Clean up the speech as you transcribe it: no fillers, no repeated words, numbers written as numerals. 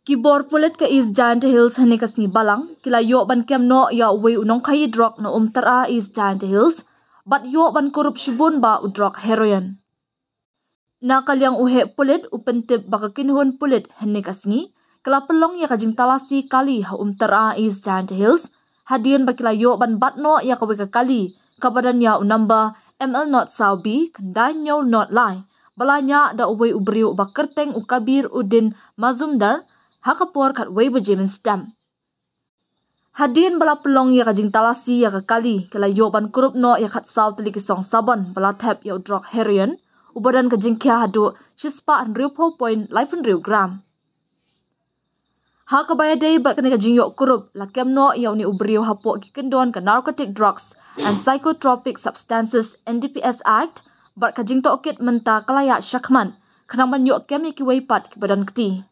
Kibor pulit ke East Giant Hills hene kasni balang kila yo ban kem no ya we unong kai drug no tara East Giant Hills but yo ban korup shibun ba udrok heroin. Na kalyang uhe pulit upentip baka kinhun pulit hene kasni kila pelong ya kajing talasi kali ha tara East Giant Hills hadian bakila yo ban batno ya kawe kali kabadan ya unamba ML not saubi kendai nyol not lai balanya da uwe ubriu bakerteng ukabir udin mazumdar hakapor kat wei bejemen stam. Hadin bala pelong ya kajing talasi ya kali kala yo ban kurup no ya kat saw teli kisong sabon bala tap ya udrok heroin ubadan kajing kia hadu shispa 100.8 gram. Hakabaya day bat kene kajing yo kurup la kem no ya uni ubriu hapo kikendon ke Narcotic Drugs and Psychotropic Substances NDPS Act bat kajing to okit menta kalaya syakman kenang ban yo kem ya kiwei pat kibadan keti.